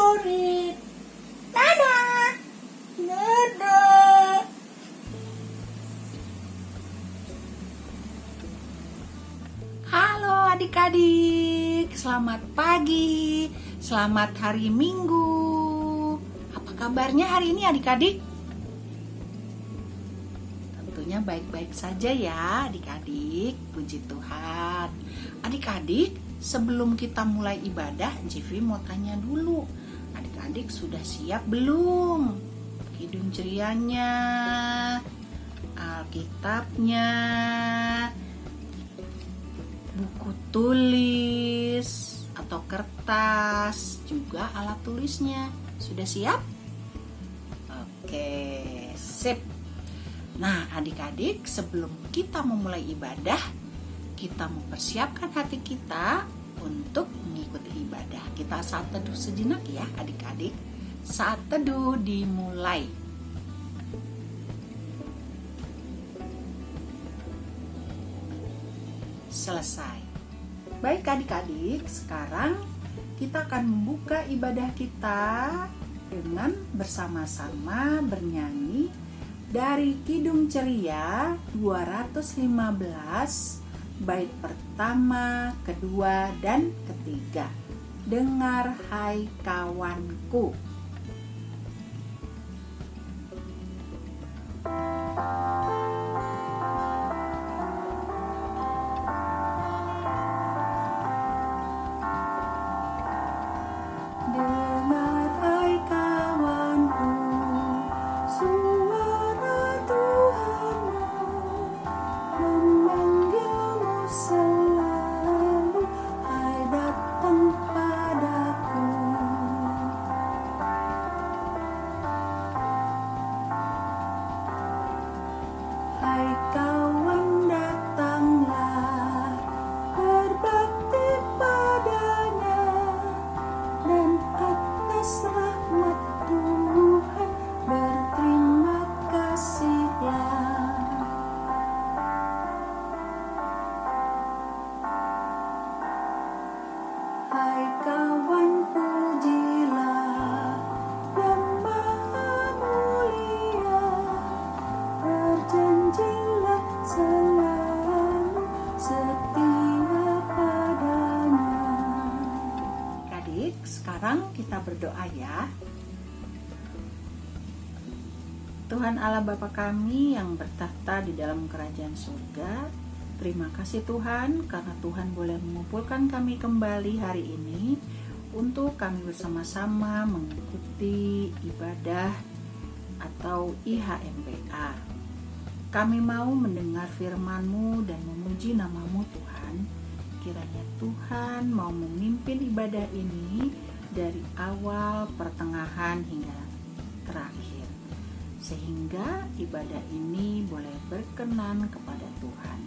favorit. Dadah. Dadah. Halo adik-adik, selamat pagi, selamat hari Minggu. Apa kabarnya hari ini adik-adik? Tentunya baik-baik saja ya adik-adik, puji Tuhan. Adik-adik, sebelum kita mulai ibadah, Jivi mau tanya dulu, adik-adik sudah siap belum? Kidung cerianya, Alkitabnya, buku tulis atau kertas, juga alat tulisnya. Sudah siap? Oke, sip. Nah, adik-adik, sebelum kita memulai ibadah, kita mempersiapkan hati kita untuk mengikuti ibadah. Kita saat teduh sejenak ya, adik-adik. Saat teduh dimulai. Selesai. Baik adik-adik, sekarang kita akan membuka ibadah kita dengan bersama-sama bernyanyi dari Kidung Ceria 215 bait pertama, kedua, dan ketiga. Dengar hai kawanku. Dengar hai kawanku, suara Tuhanmu memanggilmu selalu, hai datang padaku. Hai kawan, datanglah, berbakti padanya, dan atas rahmat Tuhan berterima kasihlah. Hai kawan, pujilah yang maha mulia, berjanjilah selalu setia padanya. Adik, sekarang kita berdoa ya. Tuhan Allah Bapa kami yang bertahta di dalam kerajaan surga, terima kasih Tuhan karena Tuhan boleh mengumpulkan kami kembali hari ini untuk kami bersama-sama mengikuti ibadah atau IHMPA. Kami mau mendengar firman-Mu dan memuji nama-Mu Tuhan. Kiranya Tuhan mau memimpin ibadah ini dari awal, pertengahan, hingga terakhir, sehingga ibadah ini boleh berkenan kepada Tuhan.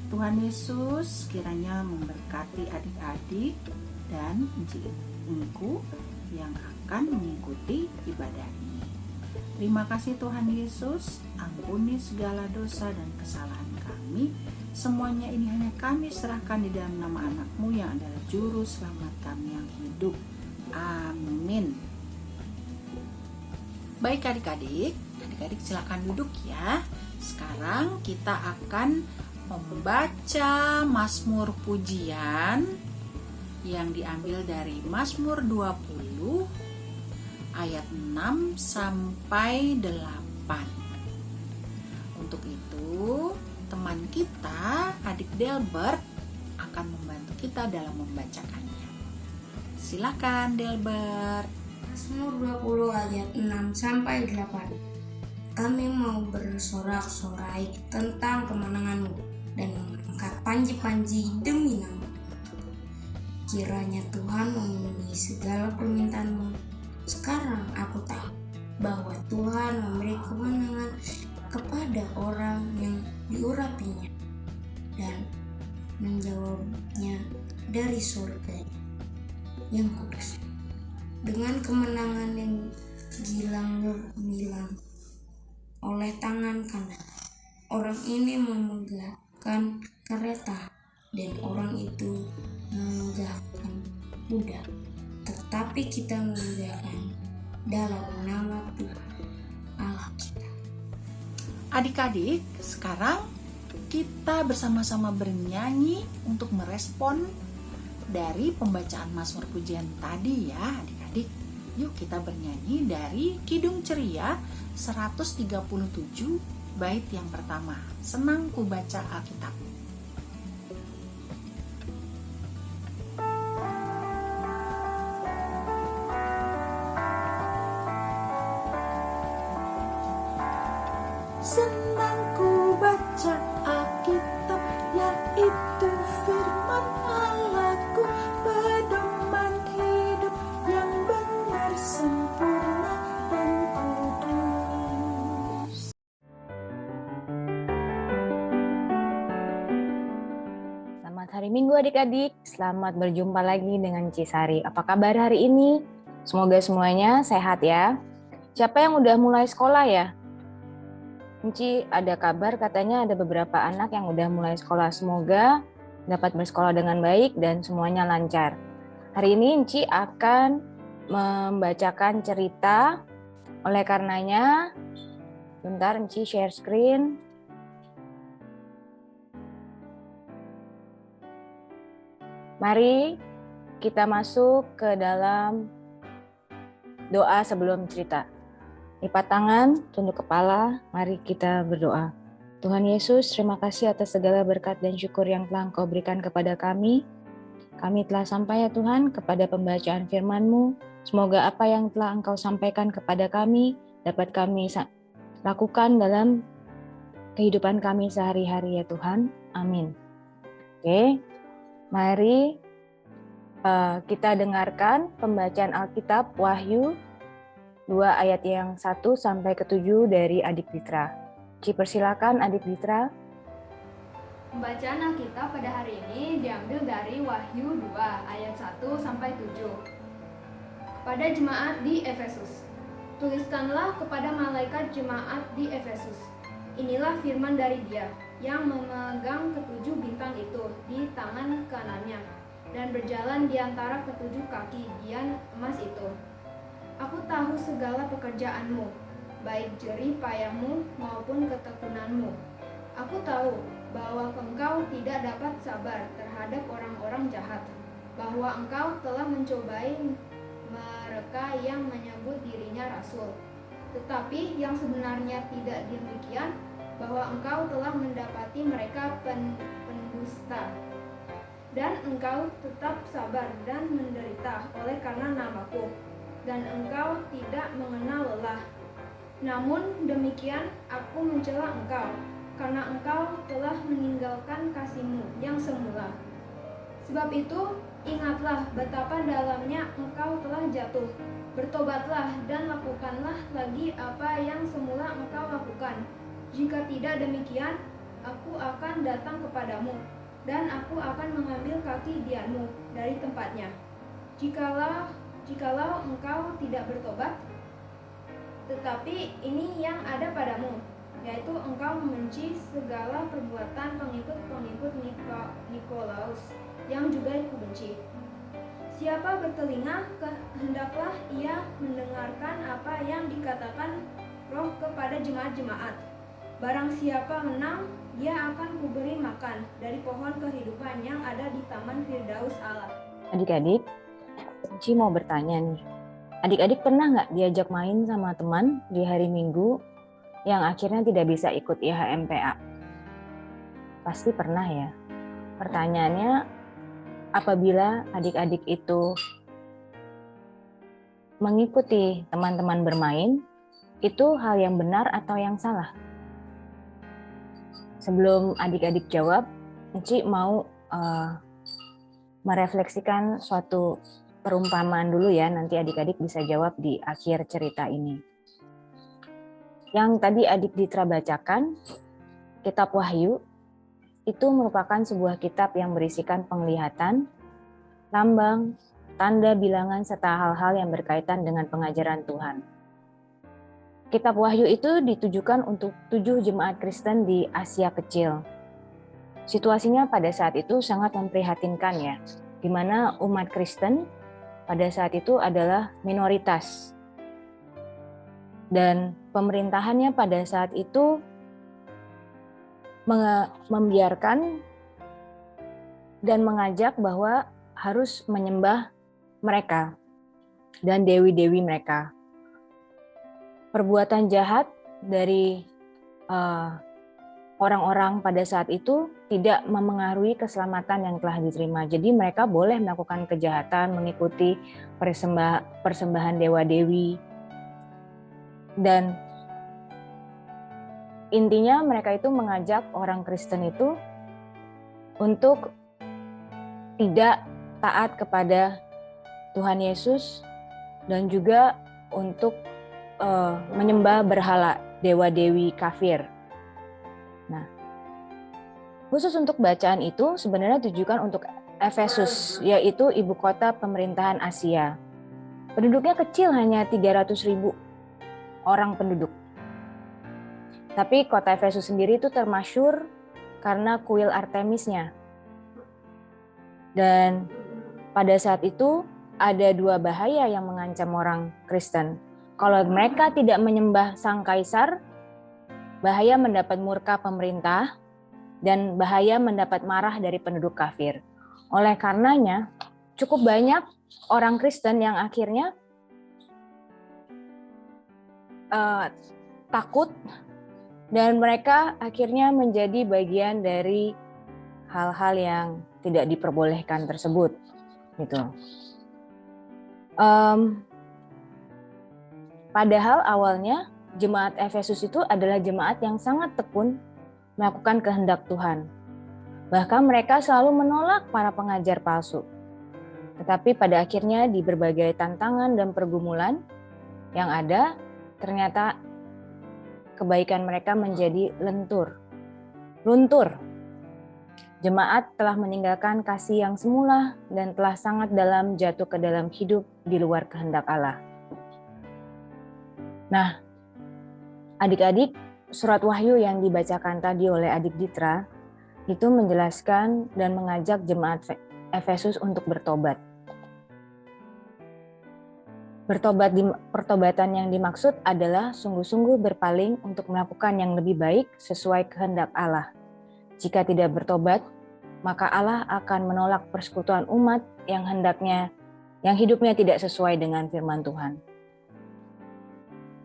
Tuhan Yesus kiranya memberkati adik-adik dan Engku yang akan mengikuti ibadah ini. Terima kasih Tuhan Yesus, ampuni segala dosa dan kesalahan kami. Semuanya ini hanya kami serahkan di dalam nama anak-Mu yang adalah juru selamat kami yang hidup. Amin. Baik adik-adik silakan duduk ya. Sekarang kita akan membaca Mazmur pujian yang diambil dari Mazmur 20 ayat 6 sampai 8. Untuk itu, teman kita, adik Delbert, akan membantu kita dalam membacakannya. Silakan Delbert. Mazmur 20 ayat 6 sampai 8. Kami mau bersorak-sorai tentang kemenangan-Mu dan mengangkat panji-panji demi nama. Kiranya Tuhan memenuhi segala permintaan-Mu. Sekarang aku tahu bahwa Tuhan memberi kemenangan kepada orang yang diurapinya dan menjawabnya dari surga yang kudus. Dengan kemenangan yang gilang gemilang oleh tangan kanan, orang ini memegahkan kereta dan orang itu memegahkan kuda. tetapi kita mengerjakan dalam nama Tuhan Allah kita. Adik-adik, sekarang kita bersama-sama bernyanyi untuk merespon dari pembacaan Mazmur Pujian tadi ya adik-adik. Yuk kita bernyanyi dari Kidung Ceria 137 bait yang pertama. Senang ku baca Alkitab. Senang ku baca Alkitab, yaitu firman Allahku, pedoman hidup yang benar, sempurna dan kudus. Selamat hari Minggu adik-adik, selamat berjumpa lagi dengan Cisari. Apa kabar hari ini? Semoga semuanya sehat ya. Siapa yang udah mulai sekolah ya? Enci ada kabar katanya ada beberapa anak yang udah mulai sekolah. Semoga dapat bersekolah dengan baik dan semuanya lancar. Hari ini Enci akan membacakan cerita. Oleh karenanya, bentar Enci share screen. Mari kita masuk ke dalam doa sebelum cerita. Lipat tangan, tunduk kepala, mari kita berdoa. Tuhan Yesus, terima kasih atas segala berkat dan syukur yang telah Engkau berikan kepada kami. Kami telah sampai ya Tuhan kepada pembacaan firman-Mu. Semoga apa yang telah Engkau sampaikan kepada kami dapat kami lakukan dalam kehidupan kami sehari-hari ya Tuhan. Amin. Oke, mari kita dengarkan pembacaan Alkitab Wahyu 2 ayat yang 1 sampai ke 7 dari Adik Ditra. Persilakan Adik Ditra. Pembacaan Alkitab pada hari ini diambil dari Wahyu 2 ayat 1 sampai 7. Kepada jemaat di Efesus. Tuliskanlah kepada malaikat jemaat di Efesus. Inilah firman dari Dia yang memegang ketujuh bintang itu di tangan kanannya dan berjalan di antara ketujuh kaki dian emas itu. Aku tahu segala pekerjaanmu, baik jerih payahmu maupun ketekunanmu. Aku tahu bahwa engkau tidak dapat sabar terhadap orang-orang jahat, bahwa engkau telah mencobai mereka yang menyebut dirinya rasul. Tetapi yang sebenarnya tidak demikian, bahwa engkau telah mendapati mereka pendusta. Dan engkau tetap sabar dan menderita oleh karena namaku. Dan engkau tidak mengenal lelah. Namun demikian aku mencela engkau, karena engkau telah meninggalkan kasihmu yang semula. Sebab itu, ingatlah betapa dalamnya engkau telah jatuh. Bertobatlah dan lakukanlah lagi apa yang semula engkau lakukan. Jika tidak demikian, aku akan datang kepadamu, dan aku akan mengambil kaki dianmu dari tempatnya. Jikalau engkau tidak bertobat, tetapi ini yang ada padamu, yaitu engkau membenci segala perbuatan pengikut-pengikut Nikolaus, yang juga kubenci. Siapa bertelinga, hendaklah ia mendengarkan apa yang dikatakan Roh kepada jemaat-jemaat. Barang siapa menang, dia akan kuberi makan dari pohon kehidupan yang ada di taman Firdaus Allah. Adik-adik, Enci mau bertanya nih. Adik-adik pernah nggak diajak main sama teman di hari Minggu yang akhirnya tidak bisa ikut IHMPA? Pasti pernah ya. Pertanyaannya, apabila adik-adik itu mengikuti teman-teman bermain, itu hal yang benar atau yang salah? Sebelum adik-adik jawab, Enci mau merefleksikan suatu perumpamaan dulu ya, nanti adik-adik bisa jawab di akhir cerita ini. Yang tadi adik Ditra bacakan, kitab Wahyu, itu merupakan sebuah kitab yang berisikan penglihatan, lambang, tanda bilangan, serta hal-hal yang berkaitan dengan pengajaran Tuhan. Kitab Wahyu itu ditujukan untuk 7 jemaat Kristen di Asia Kecil. Situasinya pada saat itu sangat memprihatinkan ya, di mana umat Kristen pada saat itu adalah minoritas. Dan pemerintahannya pada saat itu membiarkan dan mengajak bahwa harus menyembah mereka dan dewi-dewi mereka. Perbuatan jahat dari orang-orang pada saat itu tidak memengaruhi keselamatan yang telah diterima. Jadi mereka boleh melakukan kejahatan, mengikuti persembahan dewa-dewi. Dan intinya mereka itu mengajak orang Kristen itu untuk tidak taat kepada Tuhan Yesus dan juga untuk menyembah berhala dewa-dewi kafir. Nah, khusus untuk bacaan itu sebenarnya ditujukan untuk Efesus, yaitu ibu kota pemerintahan Asia. Penduduknya kecil, hanya 300.000 orang penduduk. Tapi kota Efesus sendiri itu termasyhur karena kuil Artemisnya. Dan pada saat itu ada dua bahaya yang mengancam orang Kristen. Kalau mereka tidak menyembah sang kaisar, bahaya mendapat murka pemerintah dan bahaya mendapat marah dari penduduk kafir. Oleh karenanya, cukup banyak orang Kristen yang akhirnya takut dan mereka akhirnya menjadi bagian dari hal-hal yang tidak diperbolehkan tersebut, gitu. Padahal awalnya jemaat Efesus itu adalah jemaat yang sangat tekun melakukan kehendak Tuhan. Bahkan mereka selalu menolak para pengajar palsu. Tetapi pada akhirnya di berbagai tantangan dan pergumulan yang ada, ternyata kebaikan mereka menjadi luntur. Jemaat telah meninggalkan kasih yang semula dan telah sangat dalam jatuh ke dalam hidup di luar kehendak Allah. Nah, adik-adik, surat Wahyu yang dibacakan tadi oleh adik Ditra itu menjelaskan dan mengajak jemaat Efesus untuk bertobat. Pertobatan yang dimaksud adalah sungguh-sungguh berpaling untuk melakukan yang lebih baik sesuai kehendak Allah. Jika tidak bertobat, maka Allah akan menolak persekutuan umat yang hidupnya tidak sesuai dengan firman Tuhan.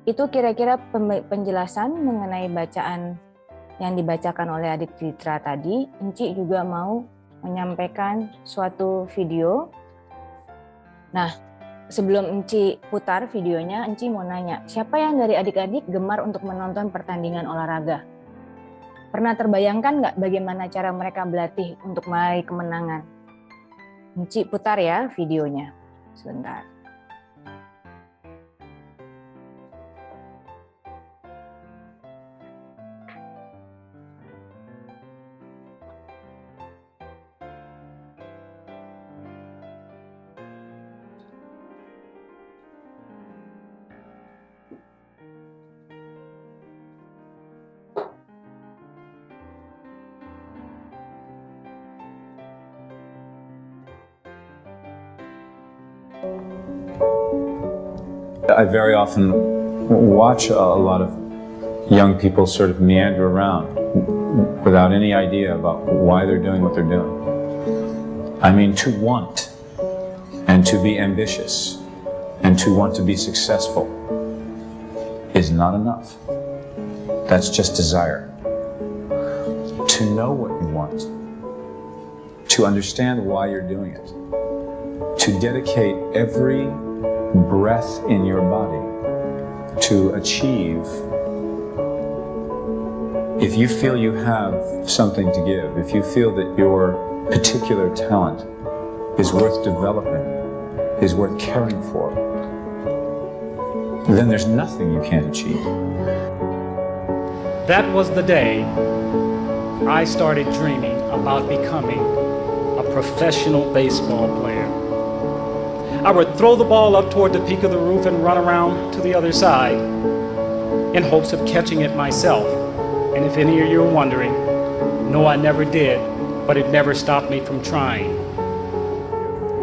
Itu kira-kira penjelasan mengenai bacaan yang dibacakan oleh adik Ditra tadi. Enci juga mau menyampaikan suatu video. Nah, sebelum Enci putar videonya, Enci mau nanya, siapa yang dari adik-adik gemar untuk menonton pertandingan olahraga? Pernah terbayangkan nggak bagaimana cara mereka berlatih untuk meraih kemenangan? Enci putar ya videonya. Sebentar. I very often watch a lot of young people sort of meander around without any idea about why they're doing what they're doing. I mean, to want and to be ambitious and to want to be successful is not enough. That's just desire. To know what you want, to understand why you're doing it, to dedicate every breath in your body to achieve. If you feel you have something to give, if you feel that your particular talent is worth developing, is worth caring for, then there's nothing you can't achieve. That was the day I started dreaming about becoming a professional baseball player. I would throw the ball up toward the peak of the roof and run around to the other side in hopes of catching it myself. And if any of you are wondering, no, I never did, but it never stopped me from trying.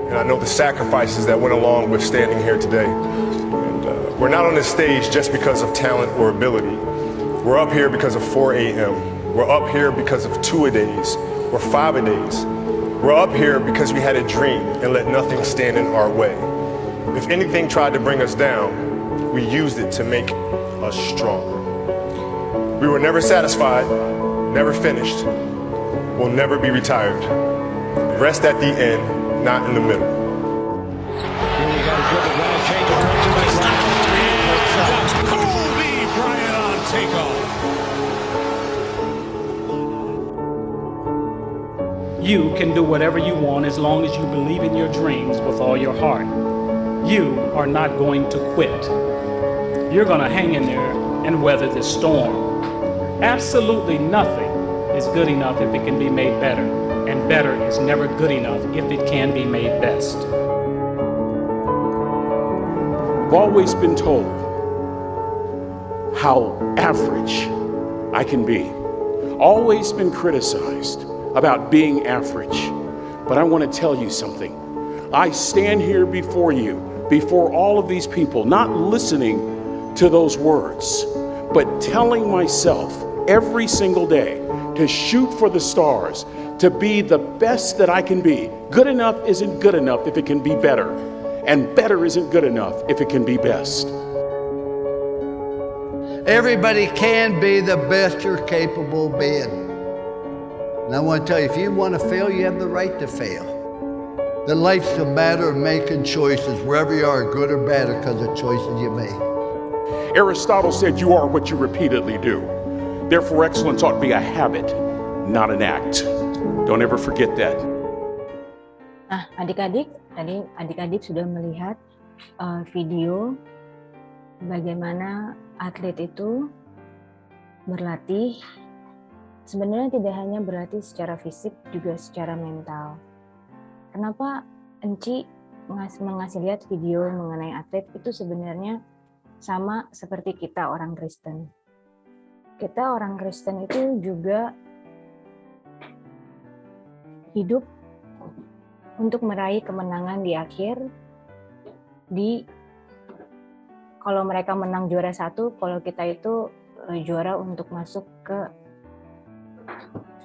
and I know the sacrifices that went along with standing here today. And we're not on this stage just because of talent or ability. We're up here because of 4 a.m. We're up here because of 2-a-days or 5-a-days. We're up here because we had a dream and let nothing stand in our way. If anything tried to bring us down, we used it to make us stronger. We were never satisfied, never finished. We'll never be retired. Rest at the end, not in the middle. Kobe Bryant on takeoff. You can do whatever you want as long as you believe in your dreams with all your heart. You are not going to quit. You're going to hang in there and weather this storm. Absolutely nothing is good enough if it can be made better, and better is never good enough if it can be made best. I've always been told how average I can be. Always been criticized about being average. But I want to tell you something. I stand here before you, before all of these people, not listening to those words, but telling myself every single day to shoot for the stars, to be the best that I can be. Good enough isn't good enough if it can be better, and better isn't good enough if it can be best. Everybody can be the best you're capable of being. And I want to tell you, if you want to fail, you have the right to fail. That life's a matter of making choices, wherever you are, good or bad, because of choices you make. Aristotle said you are what you repeatedly do. Therefore, excellence ought to be a habit, not an act. Don't ever forget that. Nah, adik-adik, tadi adik-adik sudah melihat video bagaimana atlet itu berlatih. Sebenarnya tidak hanya berlatih secara fisik, juga secara mental. Kenapa Enci mengasih lihat video mengenai atlet itu sebenarnya sama seperti kita orang Kristen. Kita orang Kristen itu juga hidup untuk meraih kemenangan di akhir. Kalau mereka menang juara 1, kalau kita itu juara untuk masuk ke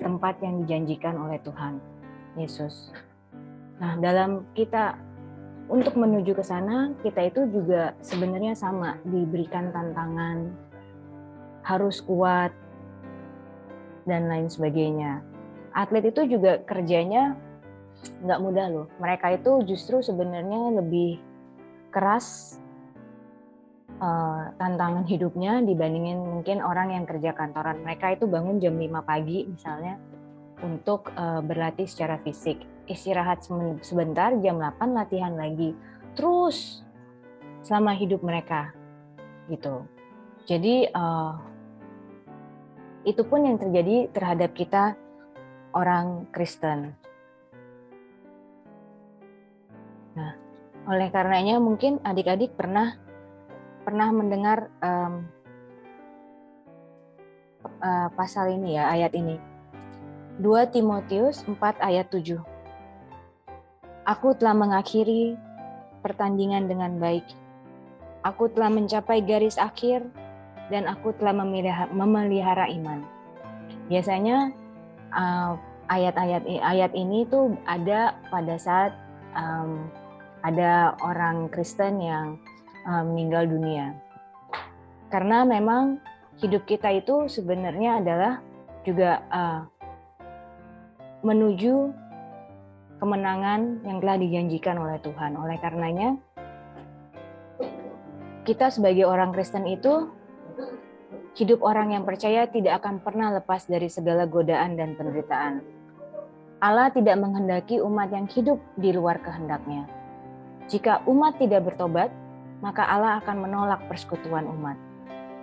tempat yang dijanjikan oleh Tuhan Yesus. Nah, dalam kita untuk menuju ke sana, kita itu juga sebenarnya sama, diberikan tantangan, harus kuat, dan lain sebagainya. Atlet itu juga kerjanya nggak mudah loh. Mereka itu justru sebenarnya lebih keras tantangan hidupnya dibandingin mungkin orang yang kerja kantoran. Mereka itu bangun jam 5 pagi misalnya untuk berlatih secara fisik. Istirahat sebentar, jam 8 latihan lagi. Terus selama hidup mereka gitu. Jadi itu pun yang terjadi terhadap kita orang Kristen. Nah, oleh karenanya mungkin adik-adik pernah mendengar pasal ini ya, ayat ini. 2 Timotius 4 ayat 7. Aku telah mengakhiri pertandingan dengan baik. Aku telah mencapai garis akhir dan aku telah memelihara iman. Biasanya ayat ini tuh ada pada saat ada orang Kristen yang meninggal dunia. Karena memang hidup kita itu sebenarnya adalah juga menuju kemenangan yang telah dijanjikan oleh Tuhan. Oleh karenanya, kita sebagai orang Kristen itu, hidup orang yang percaya tidak akan pernah lepas dari segala godaan dan penderitaan. Allah tidak menghendaki umat yang hidup di luar kehendaknya. Jika umat tidak bertobat, maka Allah akan menolak persekutuan umat.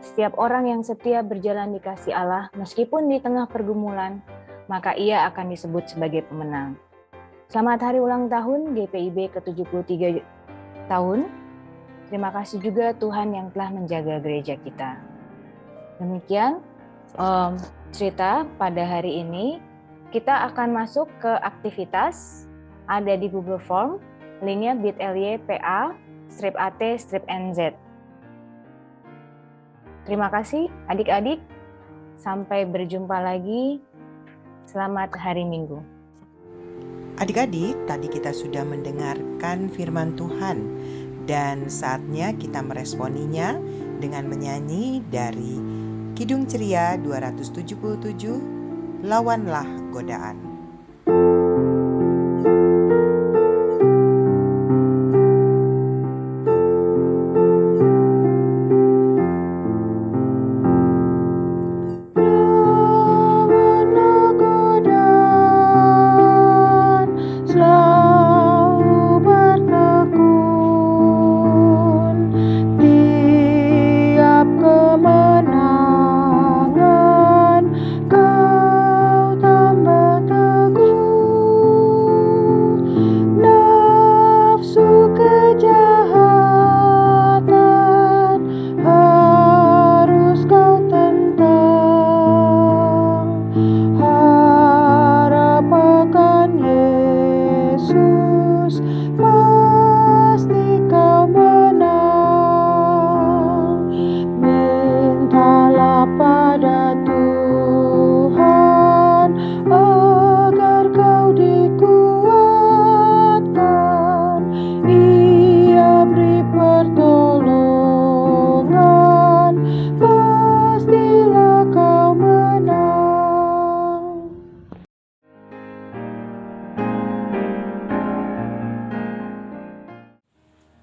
Setiap orang yang setia berjalan di kasih Allah, meskipun di tengah pergumulan, maka ia akan disebut sebagai pemenang. Selamat hari ulang tahun GPIB ke-73 tahun. Terima kasih juga Tuhan yang telah menjaga gereja kita. Demikian cerita pada hari ini. Kita akan masuk ke aktivitas, ada di Google Form. Linknya bit.ly/PA-AT-NZ. Terima kasih adik-adik. Sampai berjumpa lagi. Selamat hari Minggu. Adik-adik, tadi kita sudah mendengarkan firman Tuhan dan saatnya kita meresponinya dengan menyanyi dari Kidung Ceria 277, Lawanlah Godaan.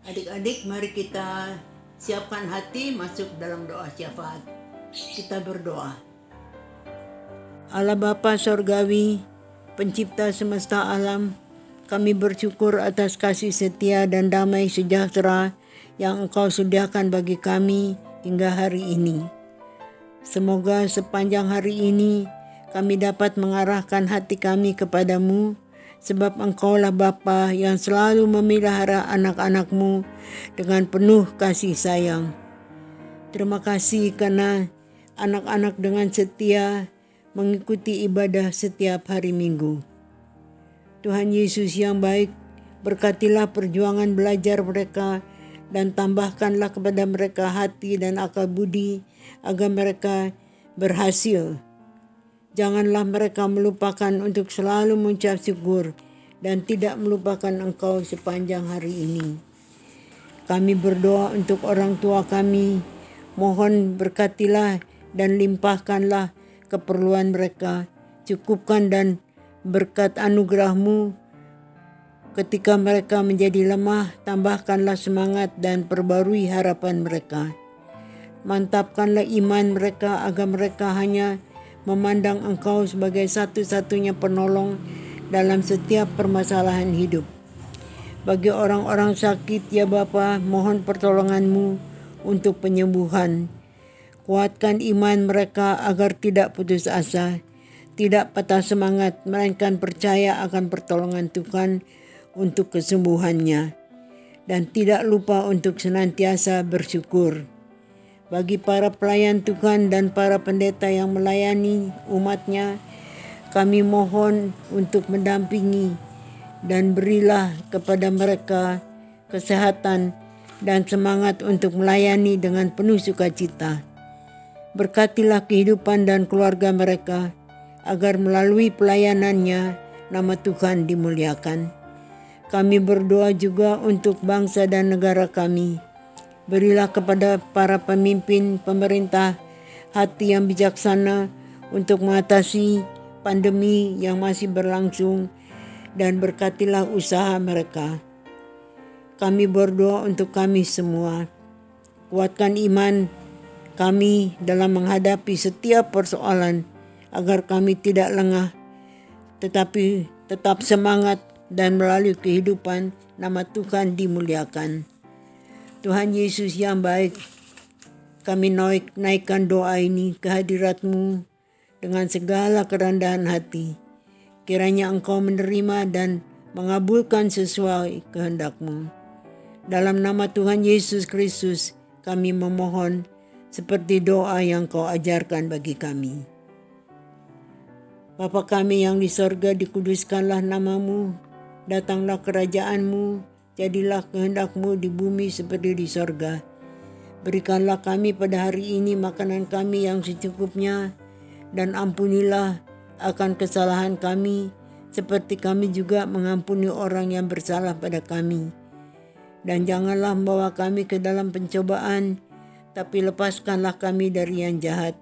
Adik-adik, mari kita siapkan hati masuk dalam doa syafaat. Kita berdoa. Allah Bapa Sorgawi, Pencipta semesta alam, kami bersyukur atas kasih setia dan damai sejahtera yang Engkau sediakan bagi kami hingga hari ini. Semoga sepanjang hari ini kami dapat mengarahkan hati kami kepadamu, sebab Engkaulah Bapa yang selalu memelihara anak-anak-Mu dengan penuh kasih sayang. Terima kasih karena anak-anak dengan setia mengikuti ibadah setiap hari Minggu. Tuhan Yesus yang baik, berkatilah perjuangan belajar mereka dan tambahkanlah kepada mereka hati dan akal budi agar mereka berhasil. Janganlah mereka melupakan untuk selalu mengucap syukur dan tidak melupakan Engkau sepanjang hari ini. Kami berdoa untuk orang tua kami, mohon berkatilah dan limpahkanlah keperluan mereka, cukupkan dan berkat anugerah-Mu. Ketika mereka menjadi lemah, tambahkanlah semangat dan perbarui harapan mereka. Mantapkanlah iman mereka agar mereka hanya memandang Engkau sebagai satu-satunya penolong dalam setiap permasalahan hidup. Bagi orang-orang sakit, ya Bapa, mohon pertolongan-Mu untuk penyembuhan. Kuatkan iman mereka agar tidak putus asa, tidak patah semangat, melainkan percaya akan pertolongan Tuhan untuk kesembuhannya, dan tidak lupa untuk senantiasa bersyukur. Bagi para pelayan Tuhan dan para pendeta yang melayani umat-Nya, kami mohon untuk mendampingi dan berilah kepada mereka kesehatan dan semangat untuk melayani dengan penuh sukacita. Berkatilah kehidupan dan keluarga mereka agar melalui pelayanannya nama Tuhan dimuliakan. Kami berdoa juga untuk bangsa dan negara kami. Berilah kepada para pemimpin pemerintah hati yang bijaksana untuk mengatasi pandemi yang masih berlangsung dan berkatilah usaha mereka. Kami berdoa untuk kami semua. Kuatkan iman kami dalam menghadapi setiap persoalan agar kami tidak lengah tetapi tetap semangat dan melalui kehidupan nama Tuhan dimuliakan. Tuhan Yesus yang baik, kami naikkan doa ini ke hadirat-Mu dengan segala kerendahan hati. Kiranya Engkau menerima dan mengabulkan sesuai kehendak-Mu. Dalam nama Tuhan Yesus Kristus kami memohon seperti doa yang Kau ajarkan bagi kami. Bapa kami yang di sorga, dikuduskanlah nama-Mu, datanglah kerajaan-Mu, jadilah kehendak-Mu di bumi seperti di sorga. Berikanlah kami pada hari ini makanan kami yang secukupnya, dan ampunilah akan kesalahan kami, seperti kami juga mengampuni orang yang bersalah pada kami. Dan janganlah membawa kami ke dalam pencobaan, tapi lepaskanlah kami dari yang jahat.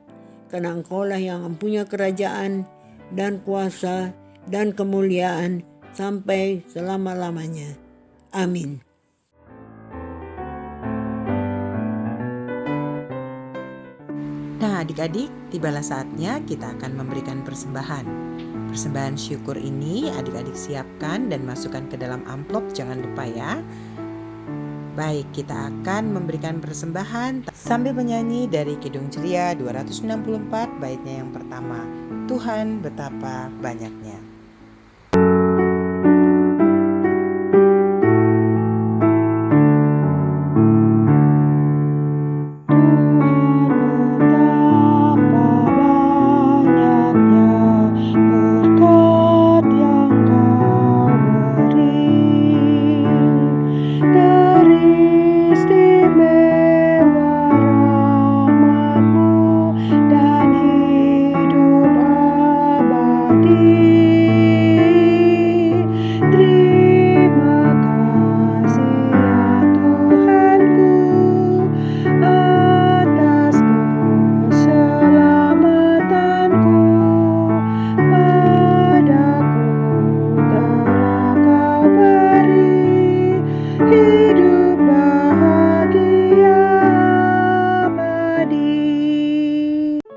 Karena Engkaulah yang mempunyai kerajaan dan kuasa dan kemuliaan sampai selama-lamanya. Amin. Nah, adik-adik, tibalah saatnya kita akan memberikan persembahan. Persembahan syukur ini adik-adik siapkan dan masukkan ke dalam amplop, jangan lupa ya. Baik, kita akan memberikan persembahan sambil menyanyi dari Kidung Ceria 264 baitnya yang pertama. Tuhan betapa banyaknya.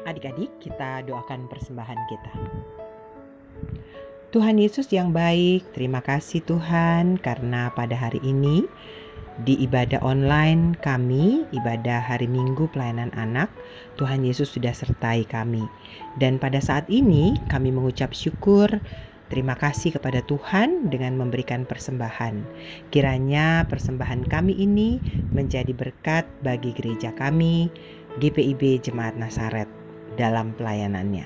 Adik-adik, kita doakan persembahan kita. Tuhan Yesus yang baik, terima kasih Tuhan karena pada hari ini di ibadah online kami, ibadah hari Minggu pelayanan anak, Tuhan Yesus sudah sertai kami. Dan pada saat ini kami mengucap syukur, terima kasih kepada Tuhan dengan memberikan persembahan. Kiranya persembahan kami ini menjadi berkat bagi gereja kami, GPIB Jemaat Nasaret dalam pelayanannya.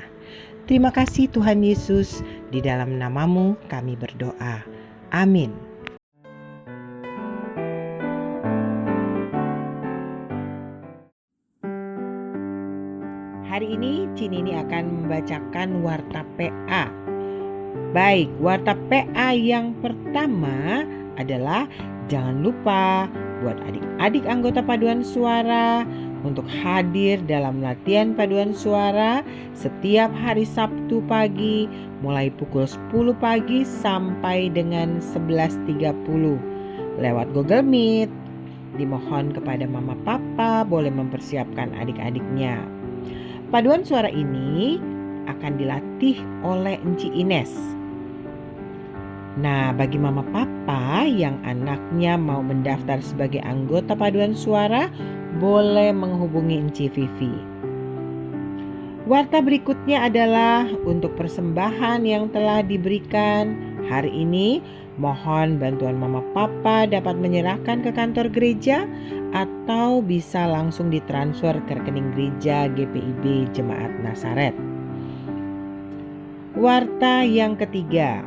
Terima kasih Tuhan Yesus, di dalam nama-Mu kami berdoa. Amin. Hari ini Cinini akan membacakan warta PA. Baik, warta PA yang pertama adalah jangan lupa buat adik-adik anggota paduan suara untuk hadir dalam latihan paduan suara setiap hari Sabtu pagi mulai pukul 10 pagi sampai dengan 11.30 lewat Google Meet. Dimohon kepada mama papa boleh mempersiapkan adik-adiknya. Paduan suara ini akan dilatih oleh Enci Ines. Nah, bagi mama papa yang anaknya mau mendaftar sebagai anggota paduan suara, boleh menghubungi Enci Vivi. Warta berikutnya adalah untuk persembahan yang telah diberikan hari ini. Mohon bantuan mama papa dapat menyerahkan ke kantor gereja atau bisa langsung ditransfer ke rekening gereja GPIB Jemaat Nasaret. Warta yang ketiga,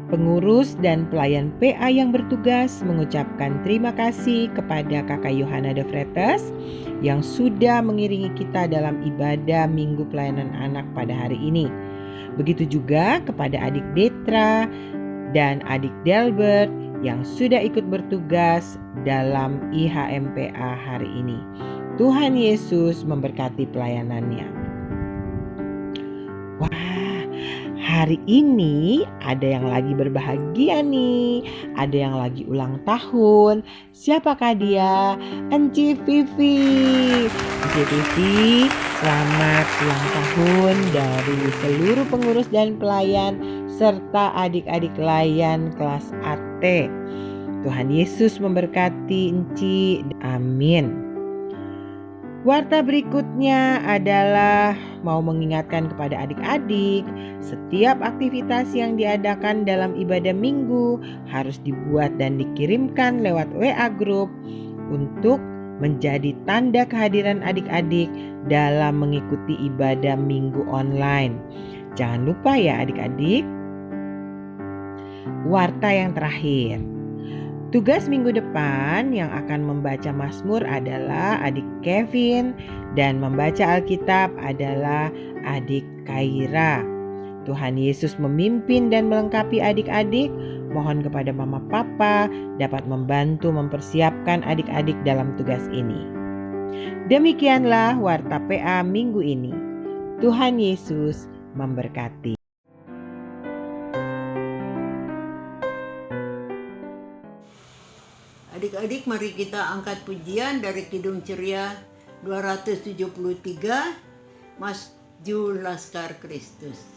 pengurus dan pelayan PA yang bertugas mengucapkan terima kasih kepada Kakak Yohana de Freitas yang sudah mengiringi kita dalam ibadah Minggu Pelayanan Anak pada hari ini. Begitu juga kepada adik Detra dan adik Delbert yang sudah ikut bertugas dalam IHMPA hari ini. Tuhan Yesus memberkati pelayanannya. Wah, hari ini ada yang lagi berbahagia nih, ada yang lagi ulang tahun. Siapakah dia? Enci Vivi. Enci Vivi, selamat ulang tahun dari seluruh pengurus dan pelayan serta adik-adik layan kelas AT. Tuhan Yesus memberkati Enci. Amin. Warta berikutnya adalah mau mengingatkan kepada adik-adik, setiap aktivitas yang diadakan dalam ibadah minggu harus dibuat dan dikirimkan lewat WA Group untuk menjadi tanda kehadiran adik-adik dalam mengikuti ibadah minggu online. Jangan lupa ya adik-adik. Warta yang terakhir, Tugas minggu depan yang akan membaca Mazmur adalah adik Kevin dan membaca Alkitab adalah adik Kaira. Tuhan Yesus memimpin dan melengkapi adik-adik. Mohon kepada Mama Papa dapat membantu mempersiapkan adik-adik dalam tugas ini. Demikianlah Warta PA minggu ini. Tuhan Yesus memberkati. Adik-adik, mari kita angkat pujian dari Kidung Ceria 273, Maju Laskar Kristus.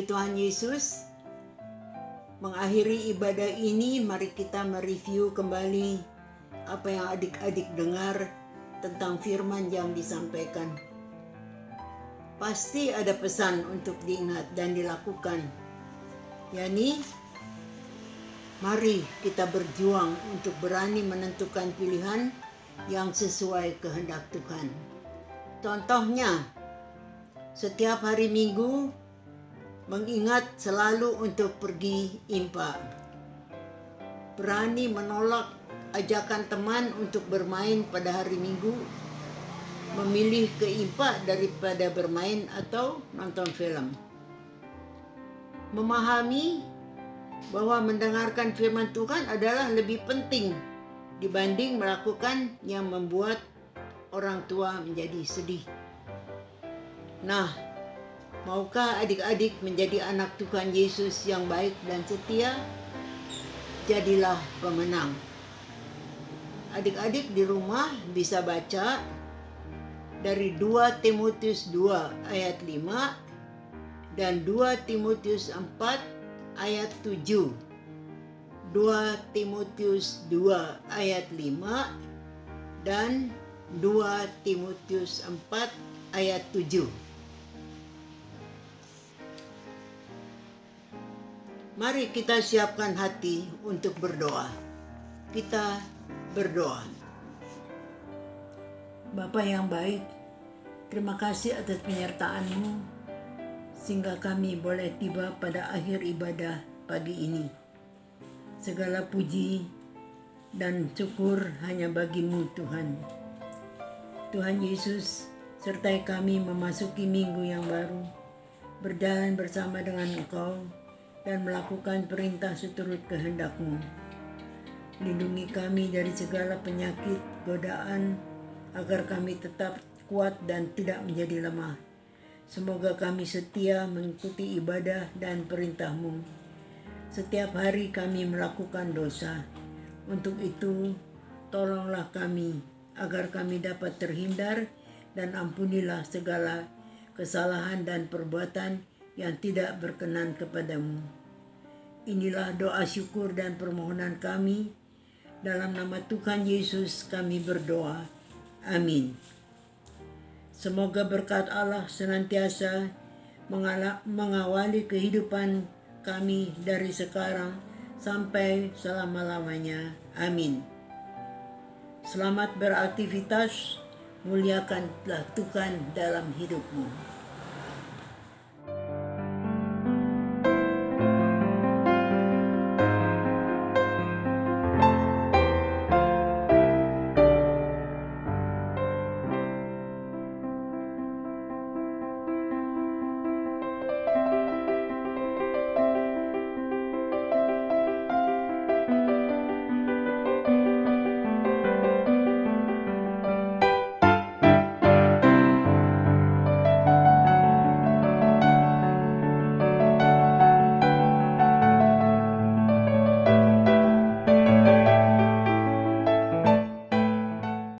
Tuhan Yesus, mengakhiri ibadah ini, mari kita mereview kembali apa yang adik-adik dengar tentang firman yang disampaikan. Pasti ada pesan untuk diingat dan dilakukan, yakni mari kita berjuang untuk berani menentukan pilihan yang sesuai kehendak Tuhan. Contohnya, setiap hari Minggu mengingat selalu untuk pergi impa. Berani menolak ajakan teman untuk bermain pada hari Minggu, memilih ke impa daripada bermain atau nonton film. Memahami bahwa mendengarkan firman Tuhan adalah lebih penting dibanding melakukan yang membuat orang tua menjadi sedih. Nah, maukah adik-adik menjadi anak Tuhan Yesus yang baik dan setia? Jadilah pemenang. Adik-adik di rumah bisa baca dari 2 Timotius 2 ayat 5 dan 2 Timotius 4 ayat 7. 2 Timotius 2 ayat 5 dan 2 Timotius 4 ayat 7. Mari kita siapkan hati untuk berdoa. Kita berdoa. Bapa yang baik, terima kasih atas penyertaan-Mu sehingga kami boleh tiba pada akhir ibadah pagi ini. Segala puji dan syukur hanya bagi-Mu, Tuhan. Tuhan Yesus, sertai kami memasuki minggu yang baru, berjalan bersama dengan Engkau dan melakukan perintah seturut kehendak-Mu. Lindungi kami dari segala penyakit, godaan, agar kami tetap kuat dan tidak menjadi lemah. Semoga kami setia mengikuti ibadah dan perintah-Mu. Setiap hari kami melakukan dosa. Untuk itu, tolonglah kami agar kami dapat terhindar dan ampunilah segala kesalahan dan perbuatan yang tidak berkenan kepadamu. Inilah doa syukur dan permohonan kami. Dalam nama Tuhan Yesus kami berdoa. Amin. Semoga berkat Allah senantiasa mengawali kehidupan kami dari sekarang sampai selama-lamanya. Amin. Selamat beraktivitas, muliakanlah Tuhan dalam hidupmu.